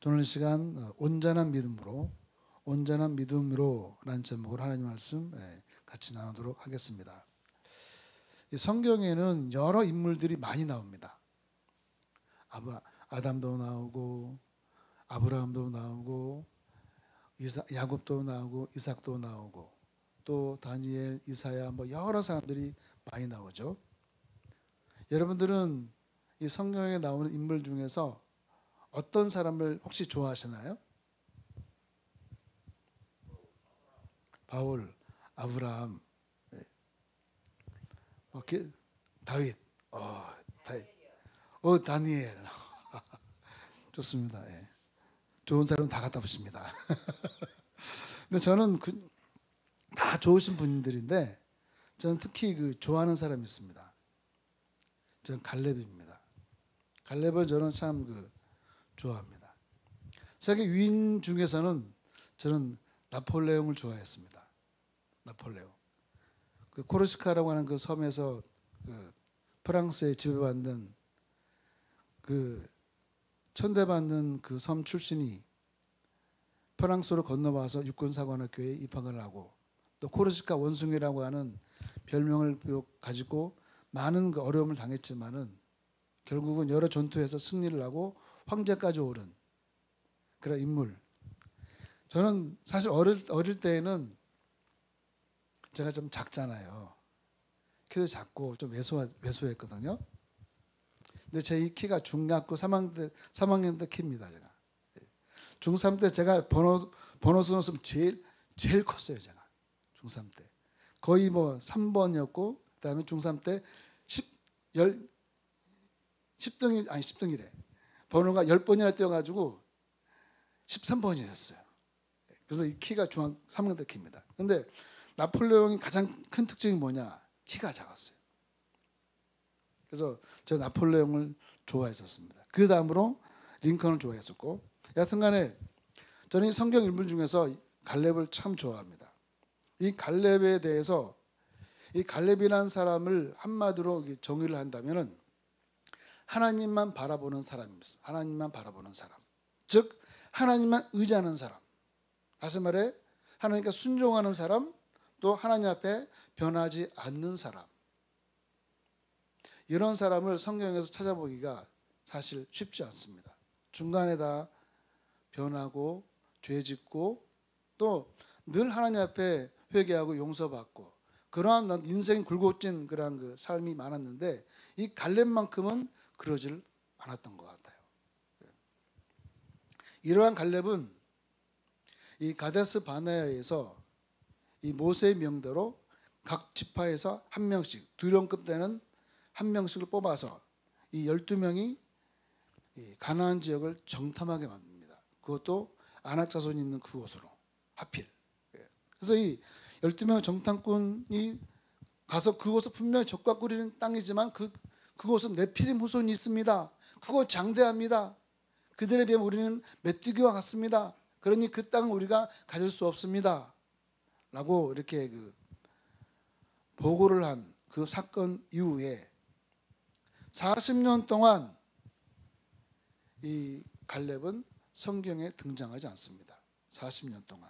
오늘 시간 온전한 믿음으로라는 제목으로 하나님 말씀 같이 나누도록 하겠습니다. 이 성경에는 여러 인물들이 많이 나옵니다. 아담도 나오고 아브라함도 나오고 야곱도 나오고 이삭도 나오고 또 다니엘, 이사야 여러 사람들이 많이 나오죠. 여러분들은 이 성경에 나오는 인물 중에서 어떤 사람을 혹시 좋아하시나요? 바울, 아브라함, 다윗, 다니엘. 좋습니다. 좋은 사람 다 갖다 붙입니다. 근데 저는 다 좋으신 분들인데 저는 특히 좋아하는 사람이 있습니다. 저는 갈렙입니다. 갈렙을 저는 참 좋아합니다. 세계 위인 중에서는 저는 나폴레옹을 좋아했습니다. 나폴레옹. 코르시카라고 하는 섬에서 프랑스에 지배받는 천대받는 섬 출신이 프랑스로 건너와서 육군사관학교에 입학을 하고 또 코르시카 원숭이라고 하는 별명을 가지고 많은 어려움을 당했지만은 결국은 여러 전투에서 승리를 하고 황제까지 오른 그런 인물. 저는 사실 어릴 때에는 제가 좀 작잖아요. 키도 작고 좀 왜소했거든요. 근데 제 이 키가 중학교 3학년 때 키입니다. 제가 중3 때 제가 번호 수는 제일 컸어요. 제가 중3 때 거의 3번이었고 그다음에 중3 때 10등이래. 번호가 10번이나 띄어가지고 13번이었어요. 그래서 이 키가 중학 3학년 때 키입니다. 그런데 나폴레옹이 가장 큰 특징이 뭐냐? 키가 작았어요. 그래서 저 나폴레옹을 좋아했었습니다. 그 다음으로 링컨을 좋아했었고 여하튼간에 저는 이 성경 인물 중에서 갈렙을 참 좋아합니다. 이 갈렙에 대해서 이 갈렙이라는 사람을 한마디로 정의를 한다면은 하나님만 바라보는 사람입니다. 하나님만 바라보는 사람. 즉 하나님만 의지하는 사람. 다시 말해 하나님께 순종하는 사람, 또 하나님 앞에 변하지 않는 사람. 이런 사람을 성경에서 찾아보기가 사실 쉽지 않습니다. 중간에 다 변하고 죄짓고 또 늘 하나님 앞에 회개하고 용서받고 그러한 인생 굴곡진 그러한 삶이 많았는데 이 갈렙만큼은 그러질 않았던 것 같아요. 이러한 갈렙은 이 가데스 바네아에서 이 모세의 명대로 각 지파에서 한 명씩 두령급 되는 한 명씩을 뽑아서 이 12명이 이 가나안 지역을 정탐하게 만듭니다. 그것도 아낙 자손이 있는 그곳으로 하필. 그래서 이 12명 정탐꾼이 가서 그곳은 분명히 적과 꿀이는 땅이지만 그곳은 네피림 후손이 있습니다. 그곳 장대합니다. 그들에 비하면 우리는 메뚜기와 같습니다. 그러니 그 땅을 우리가 가질 수 없습니다. 라고 이렇게 보고를 한 그 사건 이후에 40년 동안 이 갈렙은 성경에 등장하지 않습니다. 40년 동안.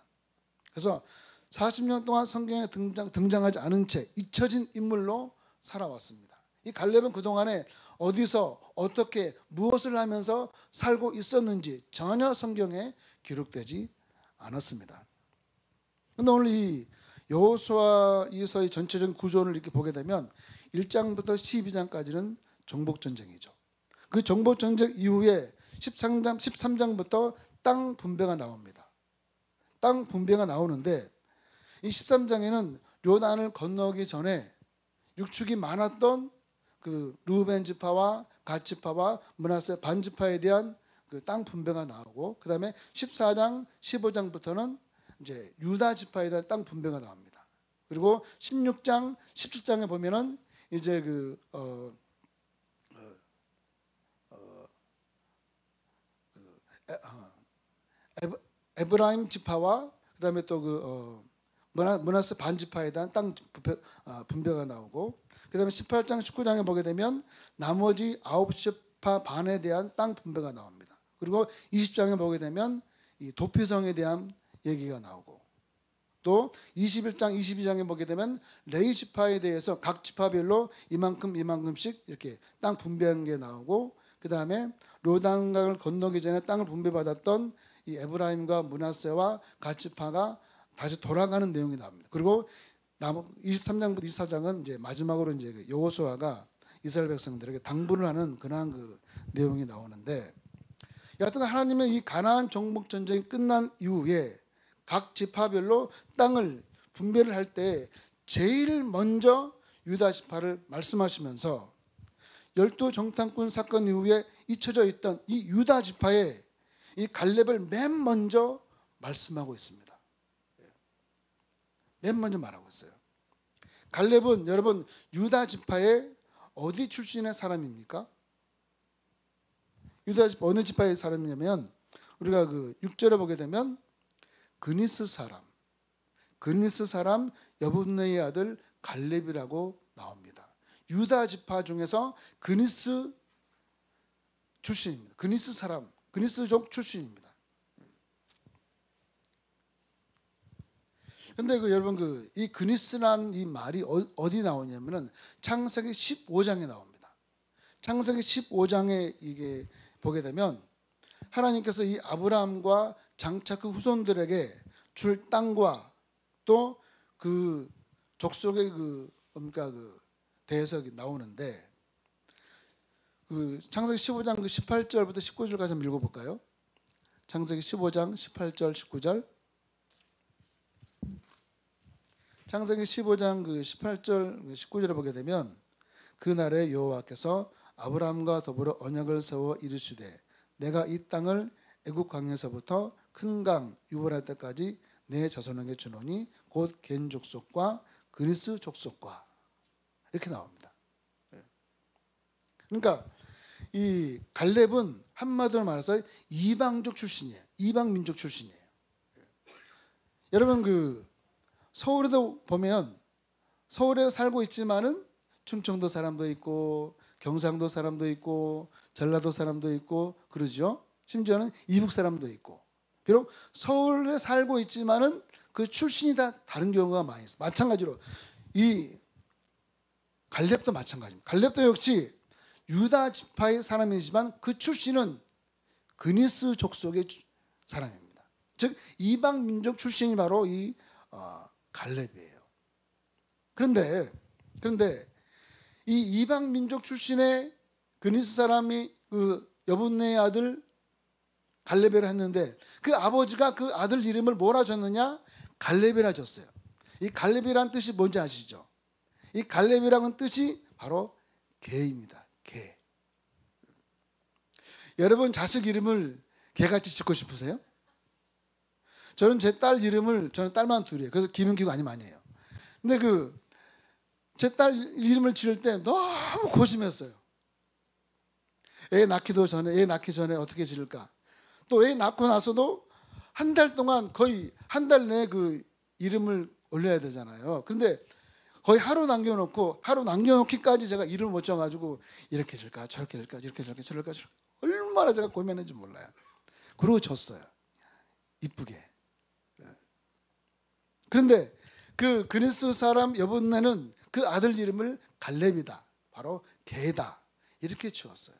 그래서 40년 동안 성경에 등장하지 않은 채 잊혀진 인물로 살아왔습니다. 이 갈렙은 그동안에 어디서 어떻게 무엇을 하면서 살고 있었는지 전혀 성경에 기록되지 않았습니다. 그런데 오늘 이 여호수아서의 전체적인 구조를 이렇게 보게 되면 1장부터 12장까지는 정복전쟁이죠. 그 정복전쟁 이후에 13장부터 땅 분배가 나옵니다. 땅 분배가 나오는데 이 13장에는 요단을 건너기 전에 육축이 많았던 르우벤 지파와 갓 지파와 므낫세 반 지파에 대한 땅 분배가 나오고 그 다음에 14장, 15장부터는 이제 유다 지파에 대한 땅 분배가 나옵니다. 그리고 16장, 17장에 보면은 이제 에브라임 지파와 그 다음에 또 므낫세 반 지파에 대한 땅 분배가 나오고 그 다음에 18장, 19장에 보게 되면 나머지 9지파 반에 대한 땅 분배가 나옵니다. 그리고 20장에 보게 되면 이 도피성에 대한 얘기가 나오고, 또 21장, 22장에 보게 되면 레위 지파에 대해서 각 지파별로 이만큼씩 이렇게 땅 분배한 게 나오고, 그 다음에 요단강을 건너기 전에 땅을 분배받았던 이 에브라임과 므낫세와 각 지파가 다시 돌아가는 내용이 나옵니다. 그리고 23장부터 24장은 이제 마지막으로 이제 여호수아가 이스라엘 백성들에게 당부를 하는 그러한 그 내용이 나오는데, 여하튼 하나님의 이 가나안 정복 전쟁이 끝난 이후에 각 지파별로 땅을 분배를 할 때 제일 먼저 유다 지파를 말씀하시면서 12정탐꾼 사건 이후에 잊혀져 있던 이 유다 지파의 이 갈렙을 맨 먼저 말씀하고 있습니다. 맨 먼저 말하고 있어요. 갈렙은 여러분 유다 지파의 어디 출신의 사람입니까? 유다 지파 어느 지파의 사람이냐면, 우리가 그 6절에 보게 되면 그니스 사람 여분네의 아들 갈렙이라고 나옵니다. 유다 지파 중에서 그니스 출신입니다. 그니스 사람, 그니스족 출신입니다. 근데 여러분 이 그니스란 이 말이 어디 나오냐면은 창세기 15장에 나옵니다. 창세기 15장에 이게 보게 되면 하나님께서 이 아브라함과 장차 그 후손들에게 줄 땅과 또 그 족속의 대해서 나오는데, 그 창세기 15장 18절부터 19절까지 한번 읽어볼까요? 창세기 15장 18절 19절. 창세기 15장 18절 19절에 보게 되면, 그날에 여호와께서 아브라함과 더불어 언약을 세워 이르시되 내가 이 땅을 애굽 강에서부터 큰 강 유브라데 때까지 내 자손에게 주노니 곧 겐 족속과 그니스 족속과, 이렇게 나옵니다. 그러니까 이 갈렙은 한마디로 말해서 이방족 출신이에요. 이방 민족 출신이에요. 여러분 서울에도 보면 서울에 살고 있지만은 충청도 사람도 있고 경상도 사람도 있고 전라도 사람도 있고 그러죠. 심지어는 이북 사람도 있고, 비록 서울에 살고 있지만은 그 출신이 다 다른 경우가 많이 있어요. 마찬가지로 이 갈렙도 마찬가지입니다. 갈렙도 역시 유다 지파의 사람이지만 그 출신은 그니스 족속의 사람입니다. 즉 이방 민족 출신이 바로 이 갈렙이에요. 그런데 이 이방 민족 출신의 그니스 사람이 그 여분네의 아들 갈렙이라 했는데, 그 아버지가 그 아들 이름을 뭐라 줬느냐? 갈렙이라 줬어요. 이 갈렙이란 뜻이 뭔지 아시죠? 이 갈렙이라는 뜻이 바로 개입니다. 개. 여러분 자식 이름을 개같이 짓고 싶으세요? 저는 제 딸 이름을, 저는 딸만 둘이에요. 그래서 김은기가 아니면 아니에요. 근데 제 딸 이름을 지을 때 너무 고심했어요. 애 낳기 전에 어떻게 지을까? 또 애 낳고 나서도 한 달 동안 거의 한 달 내에 그 이름을 올려야 되잖아요. 그런데 거의 하루 남겨놓기까지 제가 이름을 못 정가지고 이렇게 질까 저렇게 질까 이렇게 질까 저렇게 질까 얼마나 제가 고민했는지 몰라요. 그러고 줬어요. 이쁘게. 그런데 그 그니스 사람 여분네는 그 아들 이름을 갈렙이다, 바로 개다, 이렇게 지었어요.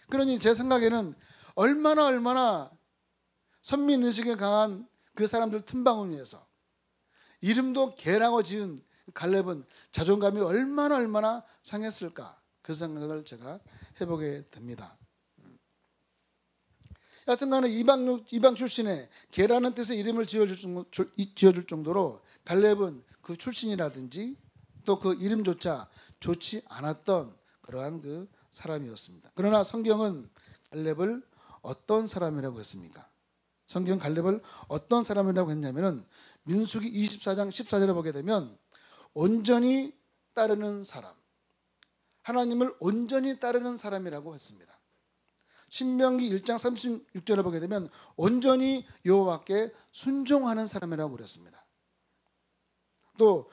그러니 제 생각에는 얼마나 선민의식에 강한 그 사람들 틈방을 위해서 이름도 개라고 지은 갈렙은 자존감이 얼마나 상했을까, 그 생각을 제가 해보게 됩니다. 여하튼간에 이방 출신의 개라는 뜻의 이름을 지어줄 정도로 갈렙은 그 출신이라든지 또 그 이름조차 좋지 않았던 그러한 그 사람이었습니다. 그러나 성경은 갈렙을 어떤 사람이라고 했습니까? 성경 갈렙을 어떤 사람이라고 했냐면은 민수기 24장 14절에 보게 되면 온전히 따르는 사람, 하나님을 온전히 따르는 사람이라고 했습니다. 신명기 1장 36절에 보게 되면 온전히 여호와께 순종하는 사람이라고 그랬습니다. 또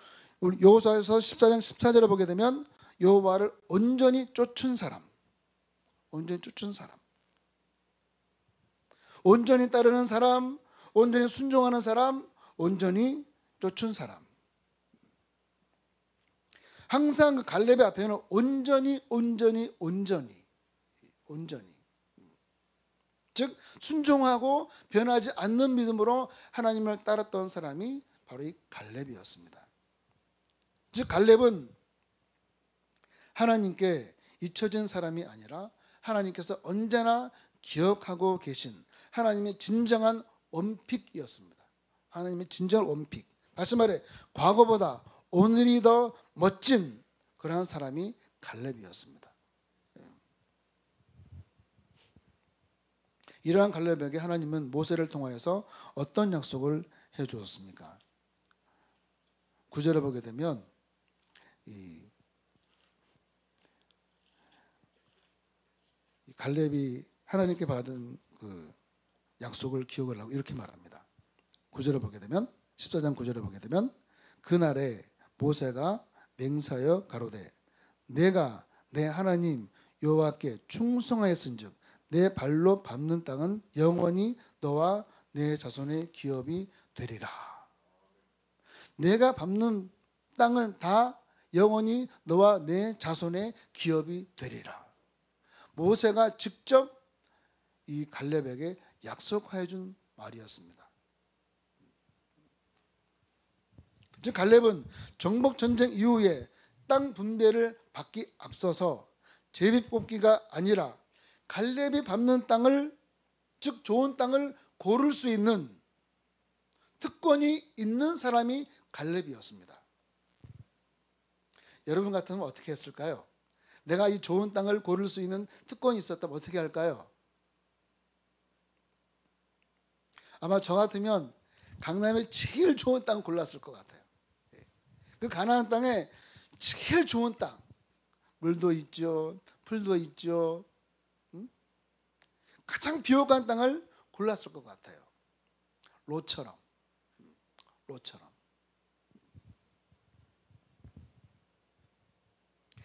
여호수아서 14장 14절에 보게 되면 여호와를 온전히 쫓은 사람, 온전히 쫓은 사람. 온전히 따르는 사람, 온전히 순종하는 사람, 온전히 쫓은 사람. 항상 그 갈렙의 앞에는 온전히 즉 순종하고 변하지 않는 믿음으로 하나님을 따랐던 사람이 바로 이 갈렙이었습니다. 즉 갈렙은 하나님께 잊혀진 사람이 아니라 하나님께서 언제나 기억하고 계신 하나님의 진정한 원픽이었습니다. 하나님의 진정한 원픽. 다시 말해 과거보다 오늘이 더 멋진 그러한 사람이 갈렙이었습니다. 이러한 갈렙에게 하나님은 모세를 통하여서 어떤 약속을 해 주었습니까? 9절에 보게 되면 이 갈렙이 하나님께 받은 그 약속을 기억을 하고 이렇게 말합니다. 9절에 보게 되면 14장 9절에 보게 되면 그날에 모세가 맹세하여 가로되 내가 내 하나님 여호와께 충성하였은즉 내 발로 밟는 땅은 영원히 너와 내 자손의 기업이 되리라. 내가 밟는 땅은 다 영원히 너와 내 자손의 기업이 되리라. 모세가 직접 이 갈렙에게 약속하여 준 말이었습니다. 즉 갈렙은 정복 전쟁 이후에 땅 분배를 받기 앞서서 제비뽑기가 아니라 갈렙이 밟는 땅을, 즉 좋은 땅을 고를 수 있는 특권이 있는 사람이 갈렙이었습니다. 여러분 같으면 어떻게 했을까요? 내가 이 좋은 땅을 고를 수 있는 특권이 있었다면 어떻게 할까요? 아마 저 같으면 강남에 제일 좋은 땅 골랐을 것 같아요. 그 가나안 땅에 제일 좋은 땅, 물도 있죠, 풀도 있죠, 가장 비옥한 땅을 골랐을 것 같아요. 롯처럼.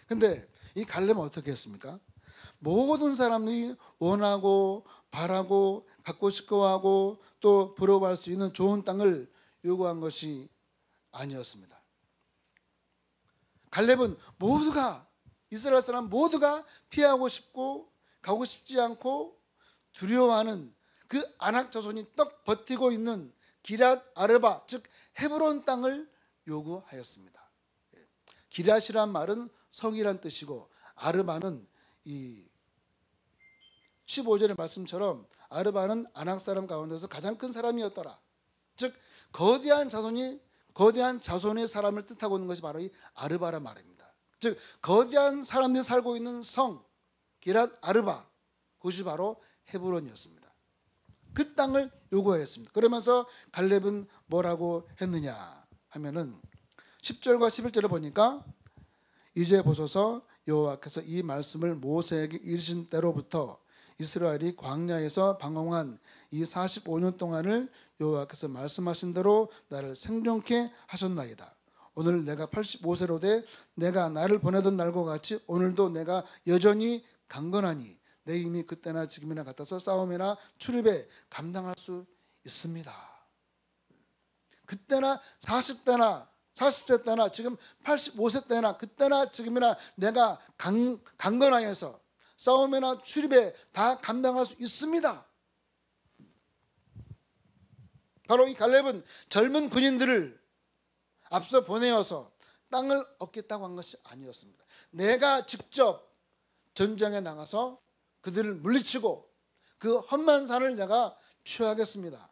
근데 이 갈렙은 어떻게 했습니까? 모든 사람들이 원하고 바라고 갖고 싶어하고 또 부러워할 수 있는 좋은 땅을 요구한 것이 아니었습니다. 갈렙은 모두가, 이스라엘 사람 모두가 피하고 싶고 가고 싶지 않고 두려워하는 그 아낙 자손이 떡 버티고 있는 기럇 아르바, 즉 헤브론 땅을 요구하였습니다. 기럇이란 말은 성이란 뜻이고 아르바는 이 15절의 말씀처럼 아르바는 아낙 사람 가운데서 가장 큰 사람이었더라. 즉 거대한 자손의 사람을 뜻하고 있는 것이 바로 이 아르바란 말입니다. 즉 거대한 사람들이 살고 있는 성 기럇 아르바, 그것이 바로 헤브론이었습니다. 그 땅을 요구하였습니다. 그러면서 갈렙은 뭐라고 했느냐 하면은 10절과 11절을 보니까 이제 보소서 여호와께서 이 말씀을 모세에게 이르신 때로부터 이스라엘이 광야에서 방황한 이 45년 동안을 여호와께서 말씀하신 대로 나를 생존케 하셨나이다. 오늘 내가 85세로 돼 내가 나를 보내던 날과 같이 오늘도 내가 여전히 강건하니 내 힘이 그때나 지금이나 같아서 싸움이나 출입에 감당할 수 있습니다. 그때나 40대나 40세 때나 지금 85세 때나 그때나 지금이나 내가 강건하여서 싸움이나 출입에 다 감당할 수 있습니다. 바로 이 갈렙은 젊은 군인들을 앞서 보내어서 땅을 얻겠다고 한 것이 아니었습니다. 내가 직접 전쟁에 나가서 그들을 물리치고 그 험한 산을 내가 취하겠습니다.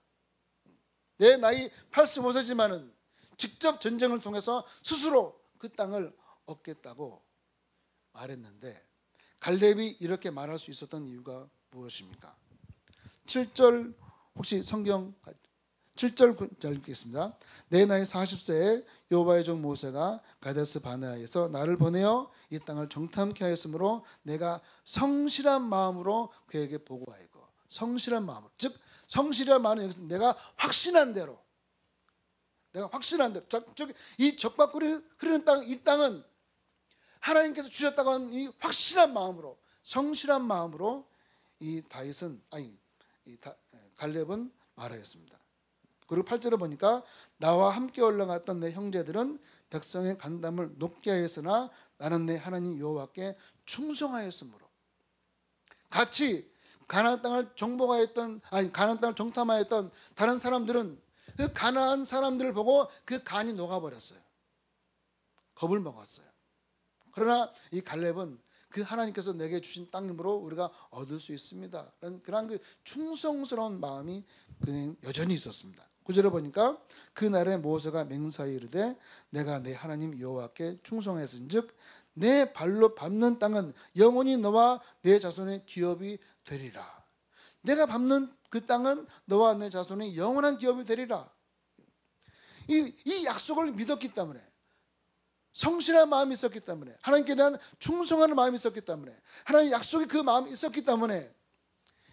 내 나이 85세지만은 직접 전쟁을 통해서 스스로 그 땅을 얻겠다고 말했는데 갈렙이 이렇게 말할 수 있었던 이유가 무엇입니까? 7절 혹시 성경 7절 9절 읽겠습니다. 내 나이 40세에 여호와의 종 모세가 가데스 바네아에서 나를 보내어 이 땅을 정탐케 하였으므로 내가 성실한 마음으로 그에게 보고하였고, 성실한 마음으로, 즉 성실한 마음은 여기서 내가 확신한 대로 즉 이 적박꿀이 흐르는 땅, 이 땅은 하나님께서 주셨다고 하는 이 확실한 마음으로, 성실한 마음으로 이 갈렙은 말하였습니다. 그리고 8절에 보니까 나와 함께 올라갔던 내 형제들은 백성의 간담을 높게 하였으나 나는 내 하나님 여호와께 충성하였으므로. 같이 가나안 땅을 정복하였던, 가나안 땅을 정탐하였던 다른 사람들은 그 가나안 사람들을 보고 그 간이 녹아버렸어요. 겁을 먹었어요. 그러나 이 갈렙은 그 하나님께서 내게 주신 땅으로 우리가 얻을 수 있습니다. 그런 그 충성스러운 마음이 그냥 여전히 있었습니다. 9절에 보니까 그날에 모세가 맹세하여 이르되 내가 내 하나님 여호와께 충성했은즉 내 발로 밟는 땅은 영원히 너와 내 자손의 기업이 되리라. 내가 밟는 그 땅은 너와 내 자손의 영원한 기업이 되리라. 이 약속을 믿었기 때문에, 성실한 마음이 있었기 때문에, 하나님께 대한 충성하는 마음이 있었기 때문에, 하나님 약속의 그 마음이 있었기 때문에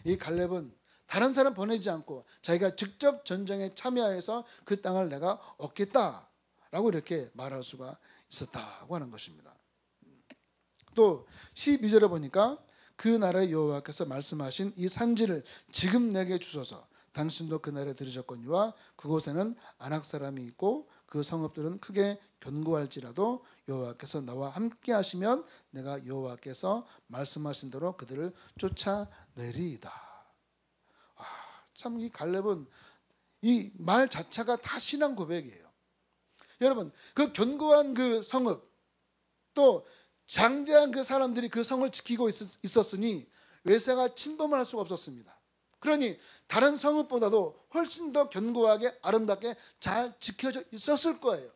이 갈렙은 다른 사람 보내지 않고 자기가 직접 전쟁에 참여해서 그 땅을 내가 얻겠다라고 이렇게 말할 수가 있었다고 하는 것입니다. 또 12절에 보니까 그 나라의 여호와께서 말씀하신 이 산지를 지금 내게 주소서. 당신도 그 날에 들으셨거니와 그곳에는 아낙 사람이 있고 그 성읍들은 크게 견고할지라도 여호와께서 나와 함께 하시면 내가 여호와께서 말씀하신 대로 그들을 쫓아내리이다. 참 이 갈렙은 이 말 자체가 다 신앙 고백이에요. 여러분, 그 견고한 그 성읍, 또 장대한 그 사람들이 그 성을 지키고 있었으니 외세가 침범을 할 수가 없었습니다. 그러니 다른 성읍보다도 훨씬 더 견고하게 아름답게 잘 지켜져 있었을 거예요.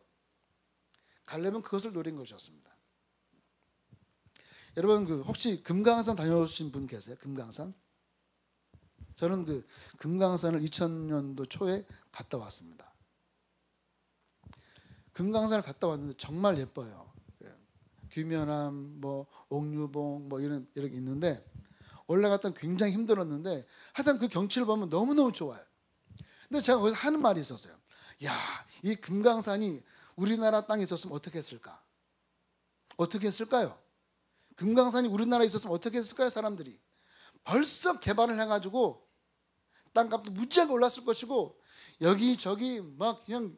갈렙은 그것을 노린 것이었습니다. 여러분, 그 혹시 금강산 다녀오신 분 계세요? 금강산? 저는 그 금강산을 2000년도 초에 갔다 왔습니다. 금강산을 갔다 왔는데 정말 예뻐요. 규면함, 옥류봉, 이렇게 있는데 올라갔다 굉장히 힘들었는데 하여튼 그 경치를 보면 너무너무 좋아요. 근데 제가 거기서 하는 말이 있었어요. 야, 이 금강산이 우리나라 땅에 있었으면 어떻게 했을까? 어떻게 했을까요? 금강산이 우리나라에 있었으면 어떻게 했을까요? 사람들이 벌써 개발을 해가지고 땅값도 무지하게 올랐을 것이고 여기저기 막 그냥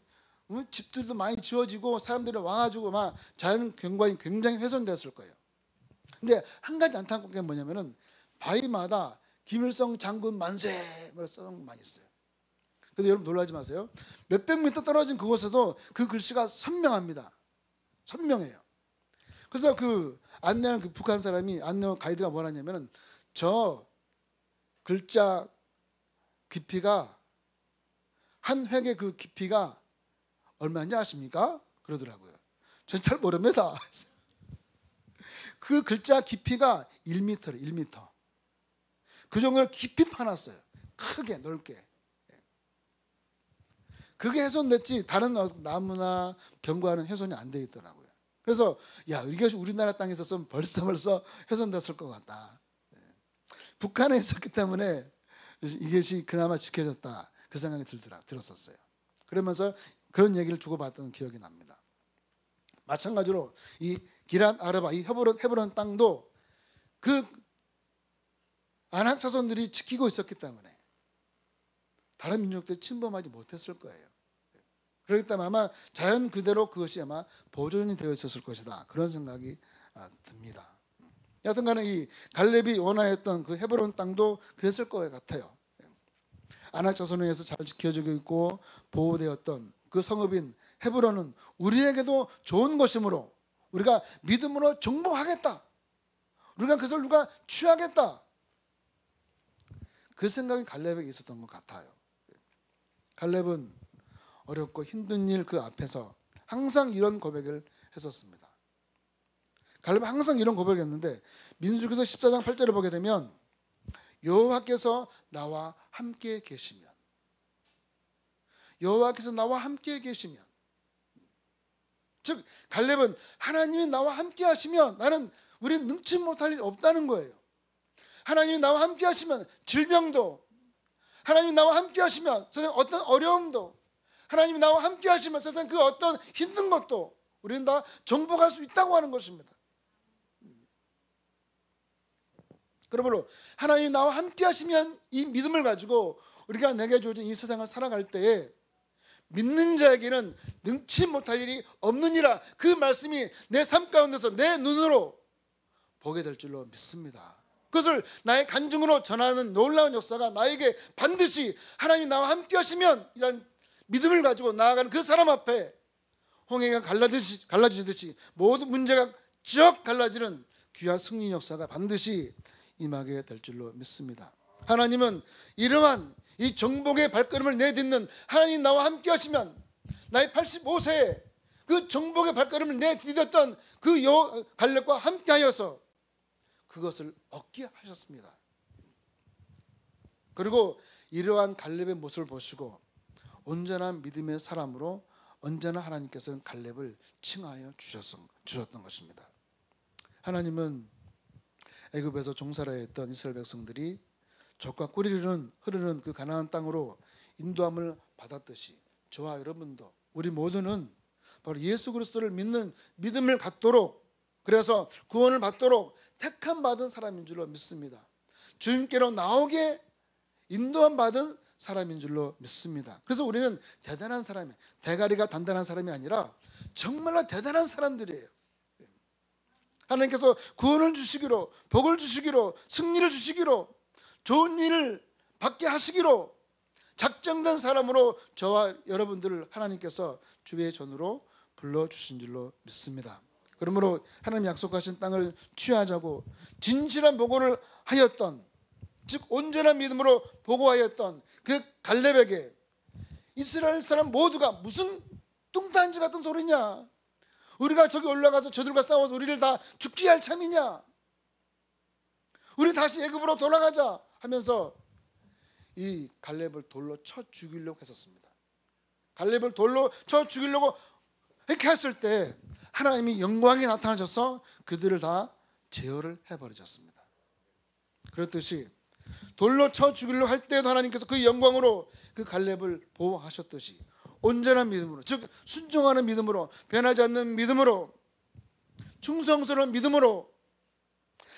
집들도 많이 지어지고 사람들이 와가지고 막 자연 경관이 굉장히 훼손됐을 거예요. 근데 한 가지 안타까운 게 뭐냐면은 바위마다 김일성 장군 만세 써놓은 거 많이 있어요. 근데 여러분 놀라지 마세요. 몇백 미터 떨어진 그곳에도 그 글씨가 선명합니다. 선명해요. 그래서 그 안내하는 그 북한 사람이 안내 가이드가 뭐라냐면은 저 글자 깊이가 한 획의 그 깊이가 얼마인지 아십니까? 그러더라고요. 전 잘 모릅니다. 그 글자 깊이가 1m래, 1m. 그 정도를 깊이 파놨어요. 크게, 넓게. 그게 훼손됐지 다른 나무나 견고하는 훼손이 안 돼 있더라고요. 그래서 야, 이것이 우리나라 땅에 있었으면 벌써 훼손됐을 것 같다. 북한에 있었기 때문에 이것이 그나마 지켜졌다. 그 생각이 들었었어요. 그러면서 그런 얘기를 주고받던 기억이 납니다. 마찬가지로 이 기럇 아르바, 이 헤브론 땅도 그 아낙 자손들이 지키고 있었기 때문에 다른 민족들이 침범하지 못했을 거예요. 그렇기 때문에 아마 자연 그대로 그것이 아마 보존이 되어 있었을 것이다. 그런 생각이 듭니다. 여하튼 간에 이 갈렙이 원하였던 그 헤브론 땅도 그랬을 것 같아요. 아낙 자손에 의해서 잘 지켜지고 있고 보호되었던 그 성읍인 헤브론은 우리에게도 좋은 것이므로 우리가 믿음으로 정복하겠다. 우리가 그것을 누가 취하겠다. 그 생각이 갈렙에게 있었던 것 같아요. 갈렙은 어렵고 힘든 일 그 앞에서 항상 이런 고백을 했었습니다. 갈렙은 항상 이런 고백을 했는데 민수기서 14장 8절을 보게 되면 여호와께서 나와 함께 계시면, 여호와께서 나와 함께 계시면, 즉 갈렙은 하나님이 나와 함께 하시면 우리는 능치 못할 일이 없다는 거예요. 하나님이 나와 함께 하시면 질병도, 하나님이 나와 함께 하시면 세상 어떤 어려움도, 하나님이 나와 함께 하시면 세상 그 어떤 힘든 것도 우리는 다 정복할 수 있다고 하는 것입니다. 그러므로 하나님이 나와 함께 하시면 이 믿음을 가지고 우리가 내게 주어진 이 세상을 살아갈 때에 믿는 자에게는 능치 못할 일이 없느니라, 그 말씀이 내 삶 가운데서 내 눈으로 보게 될 줄로 믿습니다. 그것을 나의 간증으로 전하는 놀라운 역사가 나에게 반드시 하나님이 나와 함께 하시면 이런 믿음을 가지고 나아가는 그 사람 앞에 홍해가 갈라지듯이 모든 문제가 쭉 갈라지는 귀한 승리 역사가 반드시 임하게 될 줄로 믿습니다. 하나님은 이러한 이 정복의 발걸음을 내딛는 하나님 나와 함께 하시면 나의 85세에 그 정복의 발걸음을 내디뎠던 그 갈렙과 함께 하여서 그것을 얻게 하셨습니다. 그리고 이러한 갈렙의 모습을 보시고 온전한 믿음의 사람으로 언제나 하나님께서는 갈렙을 칭하여 주셨던 것입니다. 하나님은 애굽에서 종살이에 했던 이스라엘 백성들이 젖과 꿀이 흐르는 그 가나안 땅으로 인도함을 받았듯이 저와 여러분도 우리 모두는 바로 예수 그리스도를 믿는 믿음을 갖도록, 그래서 구원을 받도록 택함 받은 사람인 줄로 믿습니다. 주님께로 나오게 인도함 받은 사람인 줄로 믿습니다. 그래서 우리는 대단한 사람이, 대가리가 단단한 사람이 아니라 정말로 대단한 사람들이에요. 하나님께서 구원을 주시기로, 복을 주시기로, 승리를 주시기로, 좋은 일을 받게 하시기로 작정된 사람으로 저와 여러분들을 하나님께서 주의 전으로 불러주신 줄로 믿습니다. 그러므로 하나님 약속하신 땅을 취하자고 진실한 보고를 하였던, 즉 온전한 믿음으로 보고하였던 그 갈렙에게 이스라엘 사람 모두가 무슨 뚱딴지 같은 소리냐, 우리가 저기 올라가서 저들과 싸워서 우리를 다 죽게 할 참이냐, 우리 다시 애굽으로 돌아가자 하면서 이 갈렙을 돌로 쳐 죽이려고 했었습니다. 갈렙을 돌로 쳐 죽이려고 이렇게 했을 때 하나님이 영광이 나타나셔서 그들을 다 제어를 해버리셨습니다. 그렇듯이 돌로 쳐 죽이려고 할 때도 하나님께서 그 영광으로 그 갈렙을 보호하셨듯이 온전한 믿음으로, 즉 순종하는 믿음으로, 변하지 않는 믿음으로, 충성스러운 믿음으로,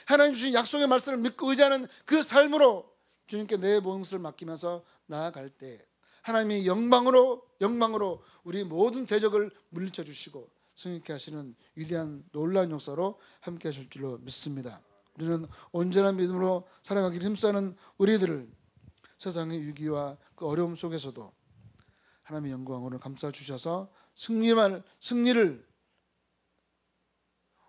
하나님 주신 약속의 말씀을 믿고 의지하는 그 삶으로 주님께 내 모습을 맡기면서 나아갈 때 하나님이 영광으로 우리 모든 대적을 물리쳐 주시고 승리케 하시는 위대한 놀라운 역사로 함께 하실 줄로 믿습니다. 우리는 온전한 믿음으로 살아가기를 힘쓰는 우리들을 세상의 위기와 그 어려움 속에서도 하나님의 영광으로 감싸 주셔서 승리를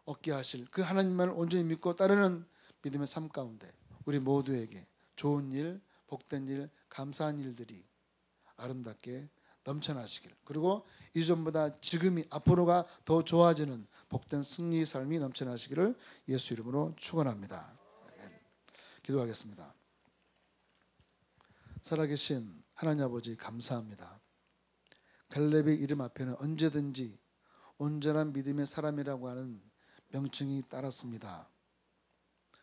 얻게 하실 그 하나님만을 온전히 믿고 따르는 믿음의 삶 가운데 우리 모두에게 좋은 일, 복된 일, 감사한 일들이 아름답게 넘쳐나시길, 그리고 이전보다 지금이 앞으로가 더 좋아지는 복된 승리의 삶이 넘쳐나시기를 예수 이름으로 축원합니다. 아멘. 기도하겠습니다. 살아계신 하나님 아버지 감사합니다. 갈렙의 이름 앞에는 언제든지 온전한 믿음의 사람이라고 하는 명칭이 따랐습니다.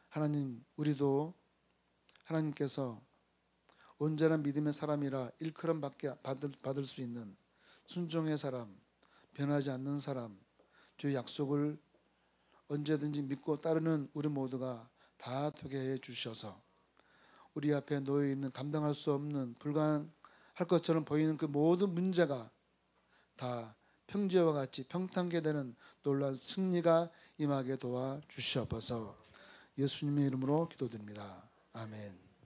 하나님, 우리도 하나님께서 온전한 믿음의 사람이라 일컬음 받을 수 있는 순종의 사람, 변하지 않는 사람, 주의 약속을 언제든지 믿고 따르는 우리 모두가 다 되게 해 주셔서 우리 앞에 놓여 있는 감당할 수 없는 불가능할 것처럼 보이는 그 모든 문제가 다 평지와 같이 평탄게 되는 놀라운 승리가 임하게 도와주시옵소서. 예수님의 이름으로 기도드립니다. 아멘.